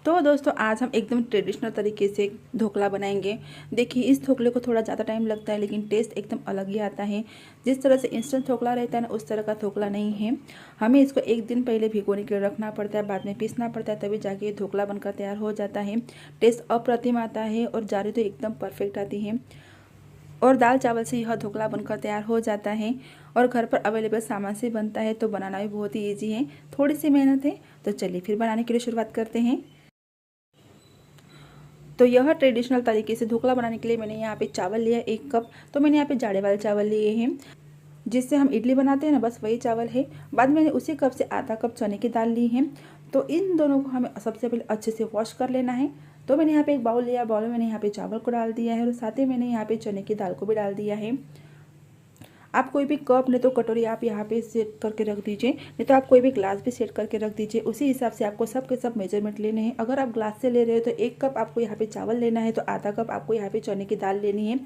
तो दोस्तों आज हम एकदम ट्रेडिशनल तरीके से ढोकला बनाएंगे। देखिए इस ढोकले को थोड़ा ज़्यादा टाइम लगता है लेकिन टेस्ट एकदम अलग ही आता है। जिस तरह से इंस्टेंट ढोकला रहता है ना, उस तरह का ढोकला नहीं है। हमें इसको एक दिन पहले भिगोने के लिए रखना पड़ता है, बाद में पीसना पड़ता है, तभी जाके ढोकला बनकर तैयार हो जाता है। टेस्ट अप्रतिम आता है और जारी तो एकदम परफेक्ट आती है। और दाल चावल से यह ढोकला बनकर तैयार हो जाता है और घर पर अवेलेबल सामान से बनता है, तो बनाना भी बहुत ही ईजी है। थोड़ी सी मेहनत है। तो चलिए फिर बनाने के लिए शुरुआत करते हैं। तो यह ट्रेडिशनल तरीके से ढोकला बनाने के लिए मैंने यहाँ पे चावल लिया 1 कप। तो मैंने यहाँ पे जाड़े वाले चावल लिए हैं, जिससे हम इडली बनाते हैं ना, बस वही चावल है। बाद में मैंने उसी कप से आधा कप चने की दाल ली है। तो इन दोनों को हमें सबसे पहले अच्छे से वॉश कर लेना है। तो मैंने यहाँ पे एक बाउल लिया, बाउल में मैंने यहाँ पे चावल को डाल दिया है और साथ ही मैंने यहाँ पे चने की दाल को भी डाल दिया है। आप कोई भी कप नहीं तो कटोरी आप यहाँ पे सेट करके रख दीजिए, नहीं तो आप कोई भी ग्लास भी सेट करके रख दीजिए। उसी हिसाब से आपको सब के सब मेजरमेंट लेने हैं। अगर आप ग्लास से ले रहे हो तो 1 कप आपको यहाँ पे चावल लेना है, तो आधा कप आपको यहाँ पे चने की दाल लेनी है।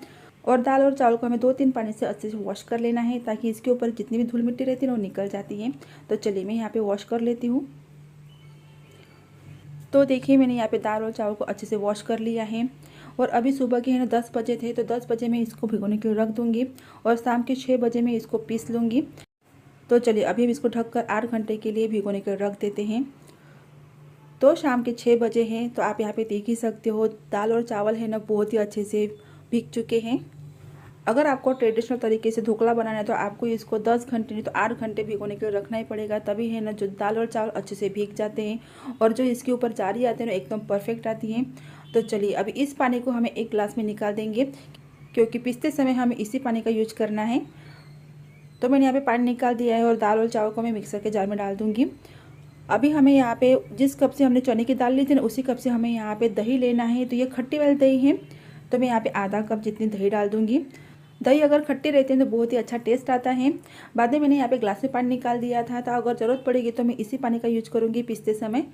और दाल और चावल को हमें 2-3 पानी से अच्छे से वॉश कर लेना है, ताकि इसके ऊपर जितनी भी धूल मिट्टी रहती है ना वो निकल जाती है। तो चलिए मैं यहाँ पे वॉश कर लेती हूँ। तो देखिए मैंने यहाँ पे दाल और चावल को अच्छे से वॉश कर लिया है। और अभी सुबह के है ना 10 बजे थे, तो 10 बजे मैं इसको भिगोने के लिए रख दूँगी और शाम के 6 बजे मैं इसको पीस लूँगी। तो चलिए अभी हम इसको ढककर 8 घंटे के लिए भिगोने के लिए रख देते हैं। तो शाम के 6 बजे हैं, तो आप यहाँ पे देख ही सकते हो दाल और चावल है ना बहुत ही अच्छे से भीग चुके हैं। अगर आपको ट्रेडिशनल तरीके से ढोकला बनाना है तो आपको इसको 10 घंटे नहीं तो 8 घंटे भिगोने के लिए रखना ही पड़ेगा, तभी है ना जो दाल और चावल अच्छे से भीग जाते हैं और जो इसके ऊपर जारी आते हैं ना एकदम परफेक्ट आती हैं। तो चलिए अभी इस पानी को हमें एक गिलास में निकाल देंगे, क्योंकि पीसते समय हमें इसी पानी का यूज करना है। तो मैंने यहाँ पे पानी निकाल दिया है और दाल और चावल को मैं मिक्सर के जार में डाल दूँगी। अभी हमें यहाँ पे जिस कप से हमने चने की दाल ली थी ना, उसी कप से हमें यहाँ पे दही लेना है। तो ये खट्टी वाली दही है, तो मैं यहाँ पे आधा कप जितनी दही डाल दूँगी। दही अगर खट्टी रहती है तो बहुत ही अच्छा टेस्ट आता है। बाद में मैंने यहाँ पे ग्लास में पानी निकाल दिया था, तो अगर ज़रूरत पड़ेगी तो मैं इसी पानी का यूज करूँगी पीसते समय।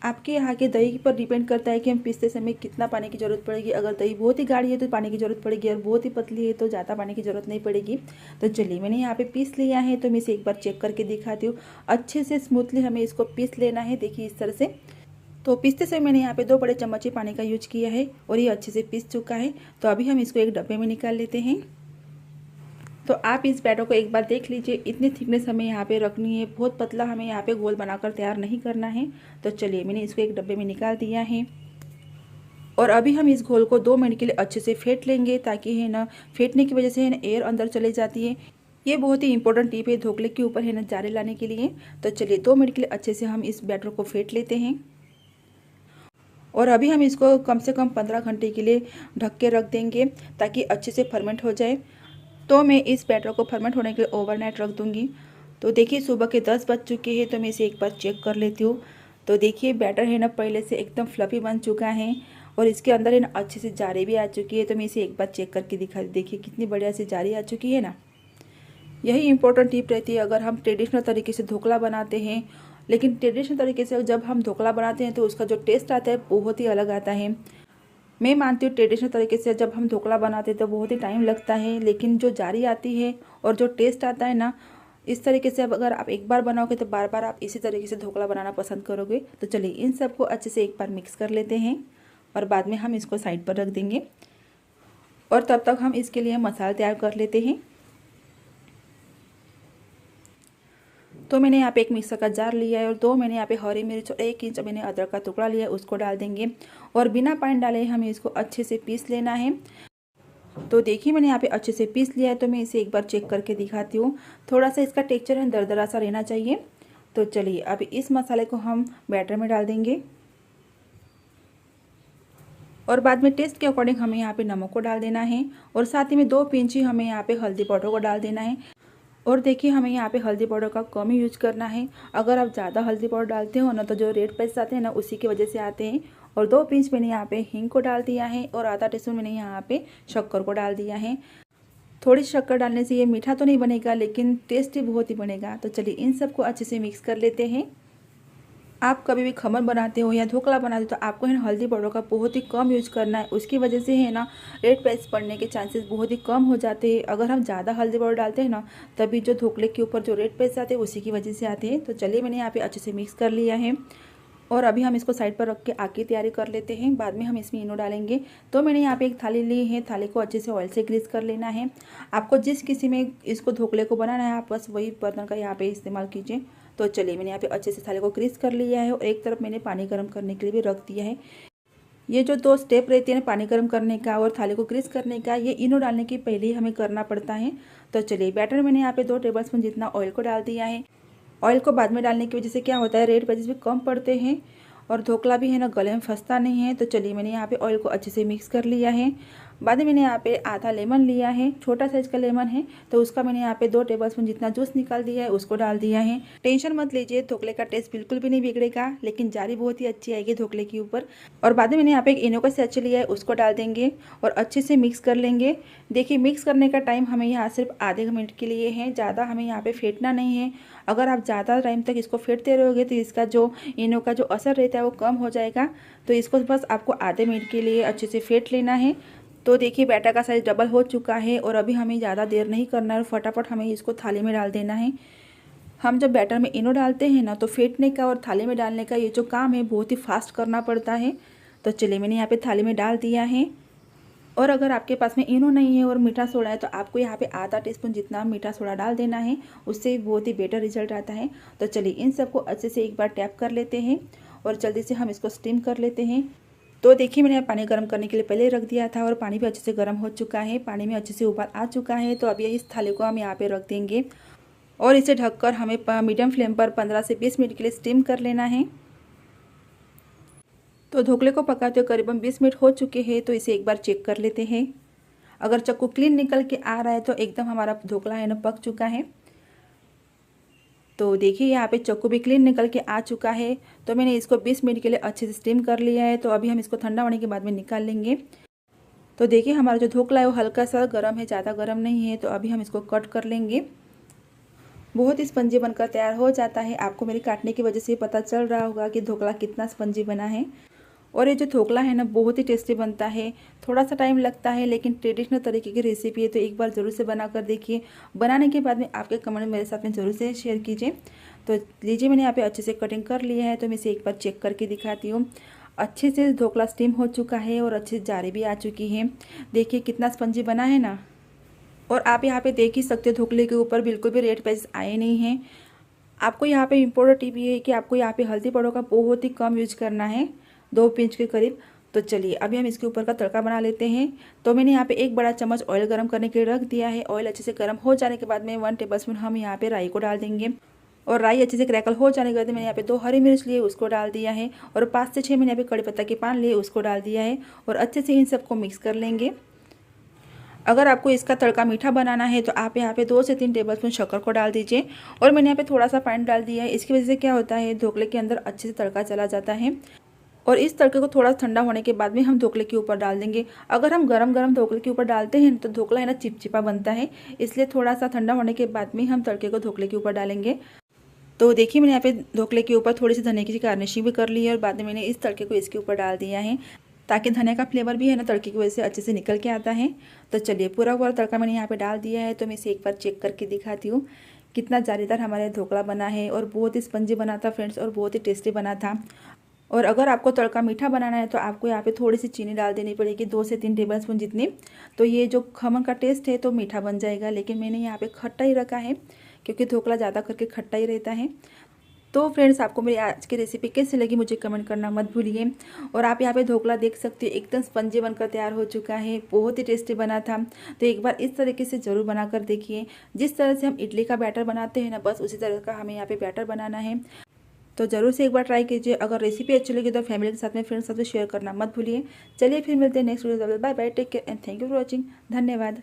आपके यहाँ के दही पर डिपेंड करता है कि हम पीसते समय कितना पानी की ज़रूरत पड़ेगी। अगर दही बहुत ही गाढ़ी है तो पानी की ज़रूरत पड़ेगी, और बहुत ही पतली है तो ज़्यादा पानी की ज़रूरत नहीं पड़ेगी। तो चलिए मैंने यहाँ पे पीस लिया है, तो मैं इसे एक बार चेक करके दिखाती हूँ। अच्छे से स्मूथली हमें इसको पीस लेना है, देखिए इस तरह से। तो पीसते समय मैंने यहाँ पे 2 बड़े चम्मच ही पानी का यूज किया है और ये अच्छे से पीस चुका है। तो अभी हम इसको एक डब्बे में निकाल लेते हैं। तो आप इस बैटर को एक बार देख लीजिए, इतनी थिकनेस हमें यहाँ पे रखनी है, बहुत पतला हमें यहाँ पे गोल बनाकर तैयार नहीं करना है। तो चलिए मैंने इसको एक डब्बे में निकाल दिया है और अभी हम इस घोल को 2 मिनट के लिए अच्छे से फेंट लेंगे, ताकि है ना फेंटने की वजह से है ना एयर अंदर चले जाती है। ये बहुत ही इंपॉर्टेंट टिप है ढोकले के ऊपर है ना जारे लाने के लिए। तो चलिए 2 मिनट के लिए अच्छे से हम इस बैटर को फेंट लेते हैं और अभी हम इसको कम से कम 15 घंटे के लिए ढक के रख देंगे, ताकि अच्छे से फर्मेंट हो जाए। तो मैं इस बैटर को फर्मेंट होने के लिए ओवरनाइट रख दूंगी। तो देखिए सुबह के 10 बज चुके हैं, तो मैं इसे एक बार चेक कर लेती हूँ। तो देखिए बैटर है ना पहले से एकदम फ्लफी बन चुका है और इसके अंदर है ना अच्छे से जारी भी आ चुकी है। तो मैं इसे एक बार चेक करके दिखा, देखिए कितनी बढ़िया से जारी आ चुकी है ना। यही इंपॉर्टेंट टिप रहती है अगर हम ट्रेडिशनल तरीके से ढोकला बनाते हैं। लेकिन ट्रेडिशनल तरीके से जब हम ढोकला बनाते हैं तो उसका जो टेस्ट आता है बहुत ही अलग आता है। मैं मानती हूँ ट्रेडिशनल तरीके से जब हम ढोकला बनाते हैं तो बहुत ही टाइम लगता है, लेकिन जो जारी आती है और जो टेस्ट आता है ना, इस तरीके से अब अगर आप एक बार बनाओगे तो बार बार आप इसी तरीके से ढोकला बनाना पसंद करोगे। तो चलिए इन सबको अच्छे से एक बार मिक्स कर लेते हैं और बाद में हम इसको साइड पर रख देंगे और तब तक हम इसके लिए मसाला तैयार कर लेते हैं। तो मैंने यहाँ पे एक मिक्सर का जार लिया है और 2 मैंने यहाँ पे हरी मिर्च और 1 इंच मैंने अदरक का टुकड़ा लिया है, उसको डाल देंगे और बिना पानी डाले हमें इसको अच्छे से पीस लेना है। तो देखिए मैंने यहाँ पे अच्छे से पीस लिया है, तो मैं इसे एक बार चेक करके दिखाती हूँ। थोड़ा सा इसका टेक्सचर है दरदरा सा रहना चाहिए। तो चलिए अभी इस मसाले को हम बैटर में डाल देंगे और बाद में टेस्ट के अकॉर्डिंग हमें यहाँ पे नमक को डाल देना है और साथ ही में 2 पिंच ही हमें यहाँ पे हल्दी पाउडर को डाल देना है। और देखिए हमें यहाँ पे हल्दी पाउडर का कम ही यूज करना है। अगर आप ज़्यादा हल्दी पाउडर डालते हो ना, तो जो रेड पैच आते हैं ना उसी की वजह से आते हैं। और 2 पिंच मैंने यहाँ पे हींग को डाल दिया है और आधा टीस्पून मैंने यहाँ पे शक्कर को डाल दिया है। थोड़ी शक्कर डालने से ये मीठा तो नहीं बनेगा, लेकिन टेस्टी बहुत ही बनेगा। तो चलिए इन सबको अच्छे से मिक्स कर लेते हैं। आप कभी भी खमन बनाते हो या ढोकला बनाते हो तो आपको है ना हल्दी पाउडर का बहुत ही कम यूज करना है। उसकी वजह से है ना रेड पैच पड़ने के चांसेस बहुत ही कम हो जाते हैं। अगर हम ज़्यादा हल्दी पाउडर डालते हैं ना, तभी जो ढोकले के ऊपर जो रेड पैच आते हैं उसी की वजह से आते हैं। तो चलिए मैंने यहाँ पे अच्छे से मिक्स कर लिया है और अभी हम इसको साइड पर रख के आगे तैयारी कर लेते हैं, बाद में हम इसमें इनो डालेंगे। तो मैंने यहाँ पे एक थाली ली है, थाली को अच्छे से ऑयल से ग्रीस कर लेना है। आपको जिस किसी में इसको ढोकले को बनाना है आप बस वही बर्तन का यहाँ पे इस्तेमाल कीजिए। तो चलिए मैंने यहाँ पे अच्छे से थाली को ग्रीस कर लिया है और एक तरफ मैंने पानी गर्म करने के लिए भी रख दिया है। ये जो 2 स्टेप रहती है ना, पानी गर्म करने का और थाली को ग्रीस करने का, ये इनो डालने के पहले ही हमें करना पड़ता है। तो चलिए बैटर मैंने यहाँ पे 2 टेबलस्पून जितना ऑयल को डाल दिया है। ऑयल को बाद में डालने की वजह से क्या होता है, रेड पैचेस भी कम पड़ते हैं और ढोकला भी है ना गले में फंसता नहीं है। तो चलिए मैंने यहाँ पे ऑयल को अच्छे से मिक्स कर लिया है। बाद में मैंने यहाँ पे आधा लेमन लिया है, छोटा साइज का लेमन है, तो उसका मैंने यहाँ पे 2 टेबलस्पून जितना जूस निकाल दिया है, उसको डाल दिया है। टेंशन मत लीजिए, ढोकले का टेस्ट बिल्कुल भी नहीं बिगड़ेगा, लेकिन जारी बहुत ही अच्छी आएगी ढोकले के ऊपर। और बाद में मैंने यहाँ पे एक इनो का सैशे लिया है, उसको डाल देंगे और अच्छे से मिक्स कर लेंगे। देखिए मिक्स करने का टाइम हमें यहाँ सिर्फ आधे मिनट के लिए है, ज़्यादा हमें यहाँ पे फेंटना नहीं है। अगर आप ज़्यादा टाइम तक इसको फेंटते रहोगे तो इसका जो इनो का जो असर रहता है वो कम हो जाएगा। तो इसको बस आपको आधे मिनट के लिए अच्छे से फेंट लेना है। तो देखिए बैटर का साइज डबल हो चुका है और अभी हमें ज़्यादा देर नहीं करना है, फटाफट हमें इसको थाली में डाल देना है। हम जब बैटर में इनो डालते हैं ना, तो फेंटने का और थाली में डालने का ये जो काम है बहुत ही फास्ट करना पड़ता है। तो चलिए मैंने यहाँ पे थाली में डाल दिया है। और अगर आपके पास में इनो नहीं है और मीठा सोडा है तो आपको यहाँ पे आधा टीस्पून जितना मीठा सोडा डाल देना है, उससे बहुत ही बेटर रिजल्ट आता है। तो चलिए इन सबको अच्छे से एक बार टैप कर लेते हैं और जल्दी से हम इसको स्टीम कर लेते हैं। तो देखिए मैंने पानी गर्म करने के लिए पहले रख दिया था और पानी भी अच्छे से गर्म हो चुका है, पानी में अच्छे से उबाल आ चुका है। तो अभी इस थाली को हम यहाँ पे रख देंगे और इसे ढककर हमें मीडियम फ्लेम पर 15 से 20 मिनट के लिए स्टीम कर लेना है। तो ढोकले को पकाते हुए करीबन 20 मिनट हो चुके हैं, तो इसे एक बार चेक कर लेते हैं। अगर चक्कू क्लीन निकल के आ रहा है तो एकदम हमारा ढोकला है ना पक चुका है। तो देखिए यहाँ पे चक्कू भी क्लीन निकल के आ चुका है। तो मैंने इसको 20 मिनट के लिए अच्छे से स्टीम कर लिया है। तो अभी हम इसको ठंडा होने के बाद में निकाल लेंगे। तो देखिए हमारा जो ढोकला है वो हल्का सा गर्म है, ज़्यादा गर्म नहीं है। तो अभी हम इसको कट कर लेंगे। बहुत ही स्पंजी बनकर तैयार हो जाता है। आपको मेरी काटने की वजह से पता चल रहा होगा कि ढोकला कितना स्पंजी बना है। और ये जो ढोकला है ना बहुत ही टेस्टी बनता है, थोड़ा सा टाइम लगता है लेकिन ट्रेडिशनल तरीके की रेसिपी है। तो एक बार ज़रूर से बना कर देखिए। बनाने के बाद में आपके कमेंट मेरे साथ में ज़रूर से शेयर कीजिए। तो लीजिए मैंने यहाँ पे अच्छे से कटिंग कर लिया है। तो मैं इसे एक बार चेक करके दिखाती हूँ। अच्छे से ढोकला स्टीम हो चुका है और अच्छे से जारी भी आ चुकी है। देखिए कितना स्पंजी बना है ना। और आप यहाँ पे देख ही सकते हो ढोकले के ऊपर बिल्कुल भी रेड पैचेस आए नहीं हैं। आपको यहाँ पे इम्पोर्टेंट टिप ये है कि आपको यहाँ पे हल्दी पाउडर का बहुत ही कम यूज करना है, 2 पिंच के करीब। तो चलिए अभी हम इसके ऊपर का तड़का बना लेते हैं। तो मैंने यहाँ पे 1 बड़ा चम्मच ऑयल गर्म करने के लिए रख दिया है। ऑयल अच्छे से गर्म हो जाने के बाद में 1 टेबलस्पून हम यहाँ पे राई को डाल देंगे और राई अच्छे से क्रैकल हो जाने के बाद मैंने यहाँ पे 2 हरी मिर्च लिए, उसको डाल दिया है और 5 से 6 मैंने यहाँ पे कड़ी पत्ता के पान लिए, उसको डाल दिया है और अच्छे से इन सबको मिक्स कर लेंगे। अगर आपको इसका तड़का मीठा बनाना है तो आप यहाँ पे 2 से 3 टेबलस्पून शक्कर को डाल दीजिए और मैंने यहाँ पे थोड़ा सा पानी डाल दिया है। इसकी वजह से क्या होता है ढोकले के अंदर अच्छे से तड़का चला जाता है। और इस तड़के को थोड़ा ठंडा होने के बाद में हम ढोकले के ऊपर डाल देंगे। अगर हम गरम गरम ढोकले के ऊपर डालते हैं तो ढोकला है ना चिपचिपा बनता है, इसलिए थोड़ा सा ठंडा होने के बाद में हम तड़के को ढोकले के ऊपर डालेंगे। तो देखिए मैंने यहाँ पे ढोकले के ऊपर थोड़ी सी धनिया की गार्निशिंग भी कर ली है और बाद में मैंने इस तड़के को इसके ऊपर डाल दिया है ताकि धनिया का फ्लेवर भी है ना तड़के की वजह से अच्छे से निकल के आता है। तो चलिए पूरा तड़का मैंने यहाँ पे डाल दिया है। तो मैं इसे एक बार चेक करके दिखाती हूँ कितना जालीदार हमारा ढोकला बना है और बहुत ही स्पंजी बना था फ्रेंड्स और बहुत ही टेस्टी बना था। और अगर आपको तड़का मीठा बनाना है तो आपको यहाँ पे थोड़ी सी चीनी डाल देनी पड़ेगी, 2 से 3 टेबलस्पून जितनी। तो ये जो खमन का टेस्ट है तो मीठा बन जाएगा, लेकिन मैंने यहाँ पे खट्टा ही रखा है क्योंकि ढोकला ज़्यादा करके खट्टा ही रहता है। तो फ्रेंड्स आपको मेरी आज की रेसिपी कैसी लगी मुझे कमेंट करना मत भूलिए। और आप यहाँ पे ढोकला देख सकते हो एकदम स्पंजी बनकर तैयार हो चुका है, बहुत ही टेस्टी बना था। तो एक बार इस तरीके से ज़रूर बनाकर देखिए। जिस तरह से हम इडली का बैटर बनाते हैं ना, बस उसी तरह का हमें यहाँ पे बैटर बनाना है। तो ज़रूर से एक बार ट्राई कीजिए। अगर रेसिपी अच्छी लगी तो फैमिली के साथ में फ्रेंड्स के साथ में शेयर करना मत भूलिए। चलिए फिर मिलते हैं next video. Bye bye, take care and thank you for watching. धन्यवाद।